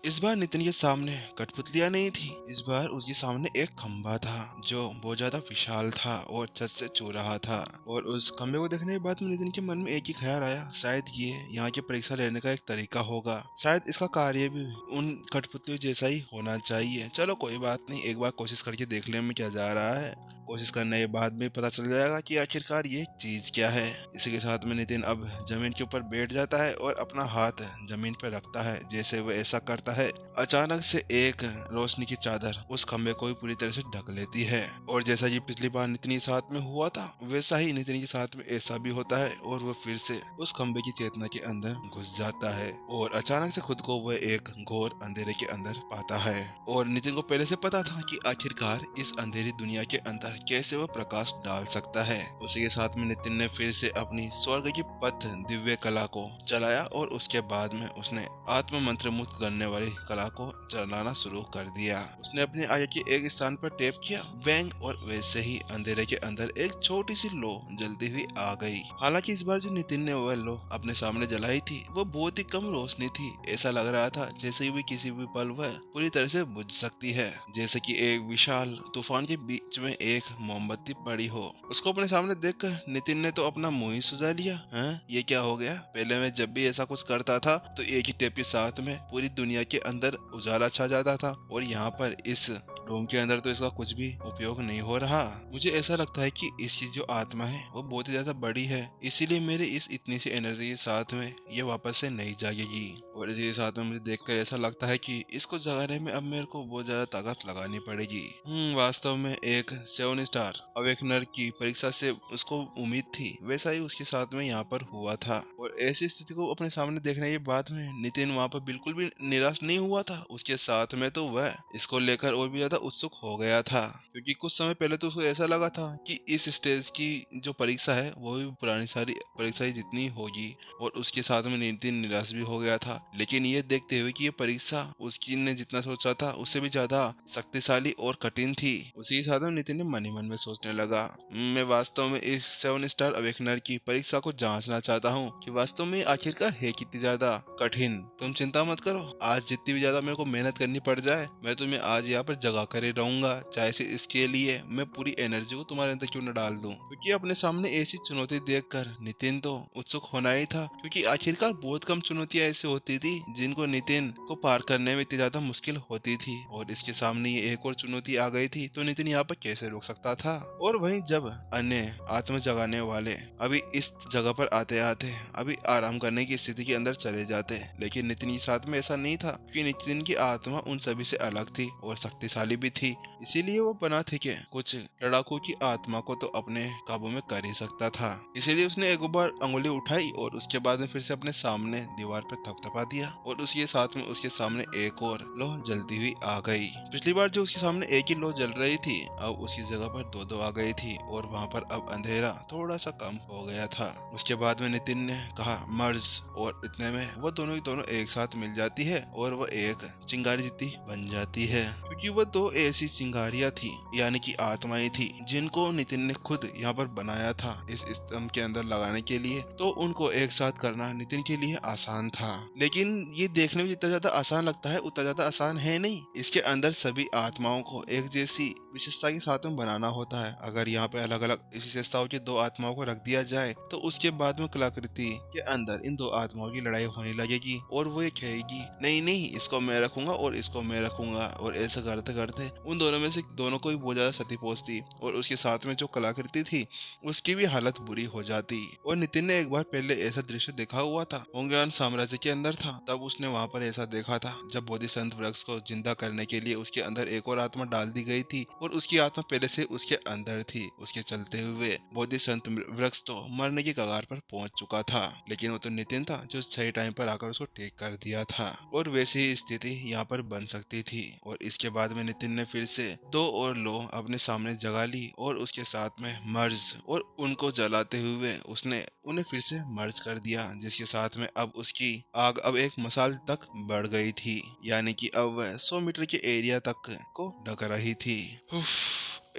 इस बार नितिन के सामने कठपुतलियां नहीं थी। इस बार उसके सामने एक खंबा था जो बहुत ज्यादा विशाल था और छत से छू रहा था। और उस खंबे को देखने के बाद में नितिन के मन में एक ही ख्याल आया, शायद ये यहाँ की परीक्षा लेने का एक तरीका होगा। शायद इसका कार्य भी उन कठपुतलियों जैसा ही होना चाहिए। चलो कोई बात नहीं, एक बार कोशिश करके देख ले में क्या जा रहा है। कोशिश करने के बाद में पता चल जाएगा कि आखिरकार ये चीज क्या है। इसी के साथ में नितिन अब जमीन के ऊपर बैठ जाता है और अपना हाथ जमीन पर रखता है। जैसे वह ऐसा करता है, अचानक से एक रोशनी की चादर उस खंबे को भी पूरी तरह से ढक लेती है। और जैसा कि पिछली बार नितिन के साथ में हुआ था, वैसा ही नितिन के साथ में ऐसा भी होता है और वह फिर से उस खंबे की चेतना के अंदर घुस जाता है। और अचानक से खुद को वह एक घोर अंधेरे के अंदर पाता है। और नितिन को पहले से पता था कि आखिरकार इस अंधेरी दुनिया के अंदर कैसे वह प्रकाश डाल सकता है। उसी के साथ में नितिन ने फिर से अपनी स्वर्ग की पथ दिव्य कला को चलाया और उसके बाद में उसने आत्म मंत्र मुक्त करने वाली कला को चलाना शुरू कर दिया। उसने अपने आगे के एक स्थान पर टैप किया, बैंग, और वैसे ही अंधेरे के अंदर एक छोटी सी लो जलती हुई आ गई। हालांकि इस बार जो नितिन ने वह लो अपने सामने जलाई थी वो बहुत ही कम रोशनी थी। ऐसा लग रहा था जैसे भी किसी भी पल वह पूरी तरह से बुझ सकती है, जैसे कि एक विशाल तूफान के बीच में एक मोमबत्ती पड़ी हो। उसको अपने सामने देखकर नितिन ने तो अपना मुंह ही सुझा लिया। हाँ, ये क्या हो गया? पहले मैं जब भी ऐसा कुछ करता था तो एक ही टेप के साथ में पूरी दुनिया के अंदर उजाला छा जाता था, और यहाँ पर इस रूम के अंदर तो इसका कुछ भी उपयोग नहीं हो रहा। मुझे ऐसा लगता है कि इसकी जो आत्मा है वो बहुत ही ज्यादा बड़ी है, इसीलिए मेरे इस इतनी सी एनर्जी के साथ में ये वापस से नहीं जागेगी। और इसी के साथ में मुझे देखकर ऐसा लगता है कि इसको जगाने में अब मेरे को बहुत ज्यादा ताकत लगानी पड़ेगी। वास्तव में एक 7 स्टार अवेकनर की परीक्षा से उसको उम्मीद थी, वैसा ही उसके साथ में यहाँ पर हुआ था। और ऐसी स्थिति को अपने सामने देखने के बाद में नितिन वहाँ पर बिल्कुल भी निराश नहीं हुआ था। उसके साथ में तो वह इसको लेकर और भी ज्यादा उत्सुक हो गया था, क्योंकि कुछ समय पहले तो उसको ऐसा लगा था कि इस स्टेज की जो परीक्षा है वो भी पुरानी सारी परीक्षा जितनी होगी। और उसके साथ में नितिन निराश भी हो गया था। लेकिन ये देखते हुए कि ये परीक्षा उसकी ने जितना सोचा था उससे भी ज्यादा शक्तिशाली और कठिन थी, उसी के साथ में नितिन ने मन ही मन में सोचने लगा, मैं वास्तव में इस 7 स्टार अवेकनर की परीक्षा को जांचना चाहता हूँ कि वास्तव में आखिरकार है कितनी ज्यादा कठिन। तुम चिंता मत करो, आज जितनी भी ज्यादा मेरे को मेहनत करनी पड़ जाए मैं तुम्हें आज यहाँ पर जगा कर ही रहूंगा, चाहे से इसके लिए मैं पूरी एनर्जी को तुम्हारे अंदर क्यों न डाल दूं। क्योंकि अपने सामने ऐसी चुनौती देखकर नितिन तो उत्सुक होना ही था, क्योंकि आखिरकार बहुत कम चुनौतियां ऐसी होती थी जिनको नितिन को पार करने में इतनी ज्यादा मुश्किल होती थी। और इसके सामने ये एक और चुनौती आ गई थी तो नितिन यहाँ पर कैसे रोक सकता था। और वहीं जब अन्य आत्म जगाने वाले अभी इस जगह पर आते आते अभी आराम करने की स्थिति के अंदर चले जाते, लेकिन नितिन के साथ में ऐसा नहीं था, क्योंकि नितिन की आत्मा उन सभी से अलग थी और शक्तिशाली भी थी। इसीलिए वो बना थे कि कुछ लड़ाकू की आत्मा को तो अपने काबू में कर ही सकता था। इसीलिए उसने एक बार अंगुली उठाई और उसके बाद में फिर से अपने सामने दीवार पर थपथपा दिया, और उसके साथ में उसके सामने एक और लो जलती हुई आ गई। पिछली बार जो उसके सामने एक ही लो जल रही थी, अब उसकी जगह पर दो दो आ गई थी, और वहाँ पर अब अंधेरा थोड़ा सा कम हो गया था। उसके बाद में नितिन ने कहा मर्ज, और इतने में वो दोनों की दोनों एक साथ मिल जाती है और वो एक चिंगारी जितनी बन जाती है, क्योंकि वो दो ऐसी चिंगारियां थी यानी कि आत्माएं थी जिनको नितिन ने खुद यहाँ पर बनाया था इस स्तंभ के अंदर लगाने के लिए। तो उनको एक साथ करना नितिन के लिए आसान था, लेकिन ये देखने में जितना ज्यादा आसान लगता है उतना ज्यादा आसान है नहीं। इसके अंदर सभी आत्माओं को एक जैसी विशेषता के साथ में बनाना होता है। अगर यहाँ पे अलग अलग विशेषताओं की दो आत्माओं को रख दिया जाए तो उसके बाद में कलाकृति के अंदर इन दो आत्माओं की लड़ाई होने लगेगी, और वो ये कहेगी नहीं नहीं इसको मैं रखूंगा और इसको मैं रखूंगा, और ऐसा करते करते उन दोनों में से दोनों को भी बहुत ज्यादा क्षति पहुंचती, और उसके साथ में जो कलाकृति थी उसकी भी हालत बुरी हो जाती। और नितिन ने एक बार पहले ऐसा दृश्य देखा हुआ था, होंगयान साम्राज्य के अंदर था, तब उसने वहां पर ऐसा देखा था जब बोधिसंत वृक्ष को जिंदा करने के लिए उसके अंदर एक और आत्मा डाल दी गई थी, और उसकी आत्मा पहले से उसके अंदर थी। उसके चलते हुए बोधिसंत वृक्ष तो मरने की कगार पर पहुंच चुका था, लेकिन वो तो नितिन था जो सही टाइम पर आकर उसको टेक कर दिया था। और वैसी ही स्थिति यहाँ पर बन सकती थी। और इसके बाद में नितिन ने फिर से दो और लो अपने सामने जगा ली, और उसके साथ में मर्ज, और उनको जलाते हुए उसने उन्हें फिर से मर्ज कर दिया, जिसके साथ में अब उसकी आग अब एक मसाल तक बढ़ गई थी, यानी कि अब वह 100 मीटर के एरिया तक को ढक रही थी। उफ,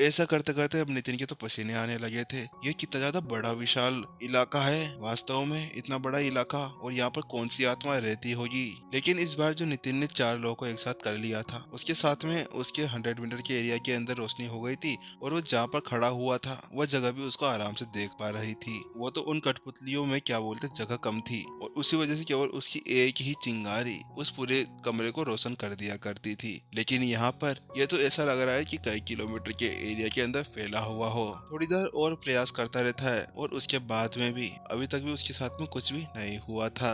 ऐसा करते करते अब नितिन के तो पसीने आने लगे थे। ये कितना ज्यादा बड़ा विशाल इलाका है वास्तव में, इतना बड़ा इलाका, और यहाँ पर कौन सी आत्मा रहती होगी। लेकिन इस बार जो नितिन ने 4 लोगों को एक साथ कर लिया था, उसके साथ में उसके 100 मीटर के एरिया के अंदर रोशनी हो गई थी, और वो जहाँ पर खड़ा हुआ था वह जगह भी उसको आराम से देख पा रही थी। वो तो उन कठपुतलियों में क्या बोलते जगह कम थी, और उसी वजह से केवल उसकी एक ही चिंगारी उस पूरे कमरे को रोशन कर दिया करती थी। लेकिन यहाँ पर यह तो ऐसा लग रहा है कि कई किलोमीटर के एरिया के अंदर फैला हुआ हो। थोड़ी देर और प्रयास करता रहता है, और उसके बाद में भी अभी तक भी उसके साथ में कुछ भी नहीं हुआ था।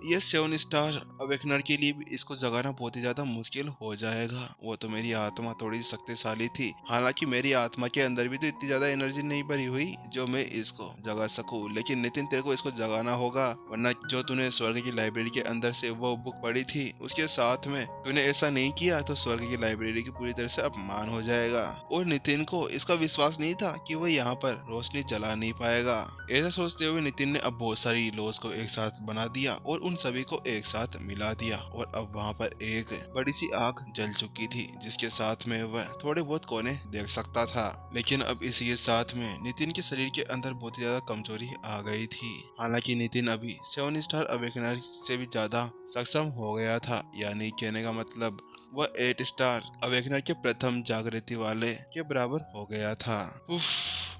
ये 7 स्टार अवेकनर के लिए भी इसको जगाना बहुत ही ज्यादा मुश्किल हो जाएगा। वो तो मेरी आत्मा थोड़ी शक्तिशाली थी, हालांकि मेरी आत्मा के अंदर भी तो इतनी ज्यादा एनर्जी नहीं भरी हुई जो मैं इसको जगा सकूं। लेकिन नितिन, तेरे को इसको जगाना होगा, वरना जो तूने स्वर्ग की लाइब्रेरी के अंदर से वो बुक पढ़ी थी उसके साथ में तूने ऐसा नहीं किया तो स्वर्ग की लाइब्रेरी की पूरी तरह से अपमान हो जाएगा। और नितिन को इसका विश्वास नहीं था कि वो यहाँ पर रोशनी जला नहीं पाएगा। ऐसा सोचते हुए नितिन ने अब बहुत सारी लॉज को एक साथ बना दिया और उन सभी को एक साथ मिला दिया, और अब वहाँ पर एक बड़ी सी आग जल चुकी थी जिसके साथ में वह थोड़े बहुत कोने देख सकता था। लेकिन अब इसी के साथ में नितिन के शरीर के अंदर बहुत ही ज्यादा कमजोरी आ गई थी। हालांकि नितिन अभी 7 स्टार अवेकनर से भी ज्यादा सक्षम हो गया था, यानी कहने का मतलब वह 8 स्टार अवेकनर के प्रथम जागृति वाले के बराबर हो गया था।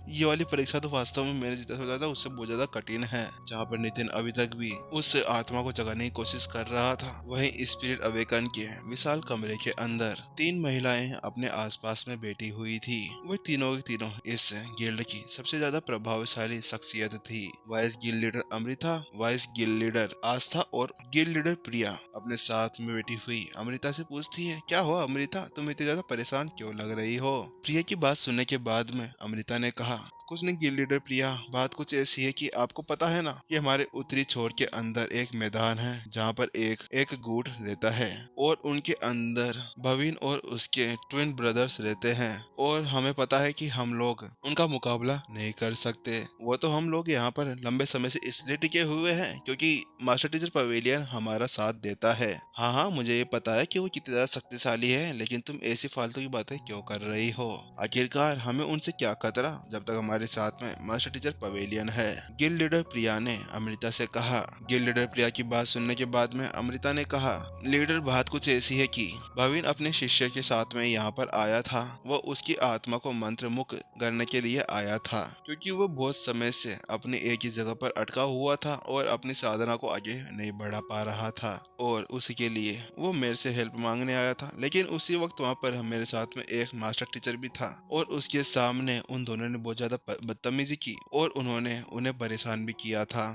ये वाली परीक्षा तो वास्तव में मैंने जितना सोचा था उससे बहुत ज्यादा कठिन है। जहाँ पर नितिन अभी तक भी उस आत्मा को जगाने की कोशिश कर रहा था, वहीं स्पिरिट अवेकन के विशाल कमरे के अंदर 3 महिलाएं अपने आसपास में बैठी हुई थी। वह तीनों की तीनों इस गिल्ड की सबसे ज्यादा प्रभावशाली शख्सियत थी। Vice guild leader Amrita, vice guild leader Aastha और गिल्ड लीडर प्रिया अपने साथ में बैठी हुई अमृता से पूछती है, क्या हुआ अमृता, तुम इतनी ज्यादा परेशान क्यों लग रही हो। प्रिया की बात सुनने के बाद में अमृता ने कहा, कुछ नहीं गिल्ड लीडर प्रिया, बात कुछ ऐसी है कि आपको पता है ना कि हमारे उत्तरी छोर के अंदर एक मैदान है जहाँ पर एक गुट रहता है, और उनके अंदर भवीन और उसके ट्विन ब्रदर्स रहते हैं, और हमें पता है कि हम लोग उनका मुकाबला नहीं कर सकते। वो तो हम लोग यहाँ पर लंबे समय से इसलिए टिके हुए हैं क्योंकि मास्टर टीचर पवेलियन हमारा साथ देता है। हाँ हाँ, मुझे ये पता है कि वो कितनी ज्यादा शक्तिशाली है, लेकिन तुम ऐसी फालतू की बातें क्यों कर रही हो। आखिरकार हमें उनसे क्या खतरा जब तक हमारे साथ में मास्टर टीचर पवेलियन है। गिल्ड लीडर प्रिया ने अमृता से कहा। गिल्ड लीडर प्रिया की बात सुनने के बाद में अमृता ने कहा, लीडर बात कुछ ऐसी है कि भवीन अपने शिष्य के साथ में यहाँ पर आया था। वो उसकी आत्मा को मंत्र मुक्त करने के लिए आया था क्योंकि वो बहुत समय से अपने एक ही जगह पर अटका हुआ था और अपनी साधना को आगे नहीं बढ़ा पा रहा था, और उसी के लिए वो मेरे से हेल्प मांगने आया था। लेकिन उसी वक्त वहाँ पर मेरे साथ में एक मास्टर टीचर भी था, और उसके सामने उन दोनों ने बहुत ज्यादा बदतमीजी की और उन्होंने उन्हें परेशान भी किया था।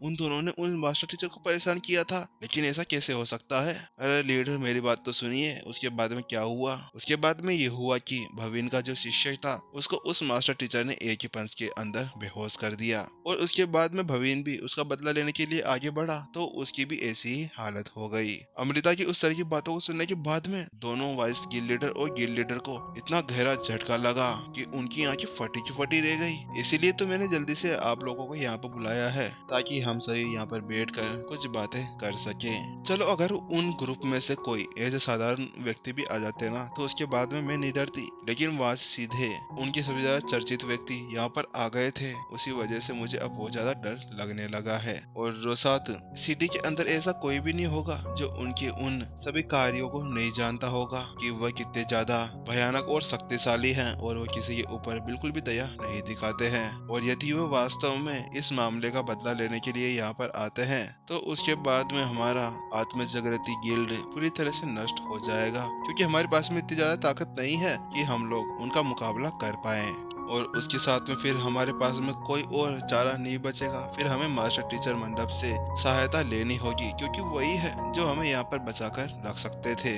उन दोनों ने उन मास्टर टीचर को परेशान किया था, लेकिन ऐसा कैसे हो सकता है। अरे लीडर, मेरी बात तो सुनिए। उसके बाद में क्या हुआ? उसके बाद में ये हुआ कि भवीन का जो शिष्य था उसको उस मास्टर टीचर ने एक ही पंच के अंदर बेहोश कर दिया, और उसके बाद में भवीन भी उसका बदला लेने के लिए आगे बढ़ा तो उसकी भी ऐसी ही हालत हो गई। अमृता की उस तरह की बातों को सुनने के बाद में दोनों वाइस गिल्ड लीडर और गिल्ड लीडर को इतना गहरा झटका लगा कि उनकी आंखें फटी की फटी रह गई। इसीलिए तो मैंने जल्दी से आप लोगों को यहाँ पर बुलाया है ताकि हम सभी यहाँ पर बैठकर कुछ बातें कर सके। चलो, अगर उन ग्रुप में से कोई ऐसे साधारण व्यक्ति भी आ जाते ना तो उसके बाद में मैं नहीं डरती, लेकिन वहाँ सीधे उनके सबसे ज्यादा चर्चित व्यक्ति यहाँ पर आ गए थे, उसी वजह से मुझे अब बहुत ज्यादा डर लगने लगा है। और रोसात सिटी के अंदर ऐसा कोई भी नहीं होगा जो उनके उन सभी कार्यों को नहीं जानता होगा कि वह कितने ज्यादा भयानक और शक्तिशाली हैं, और वो किसी के ऊपर बिल्कुल भी दया नहीं दिखाते हैं। और यदि वो वास्तव में इस मामले का बदला लेने के लिए यहाँ पर आते हैं तो उसके बाद में हमारा आत्म जागृति गिल्ड पूरी तरह से नष्ट हो जाएगा, क्योंकि हमारे पास में इतनी ज्यादा ताकत नहीं है कि हम लोग उनका मुकाबला कर पाए। और उसके साथ में फिर हमारे पास में कोई और चारा नहीं बचेगा, फिर हमें मास्टर टीचर मंडप से सहायता लेनी होगी, क्योंकि वही है जो हमें यहाँ पर बचाकर रख सकते थे।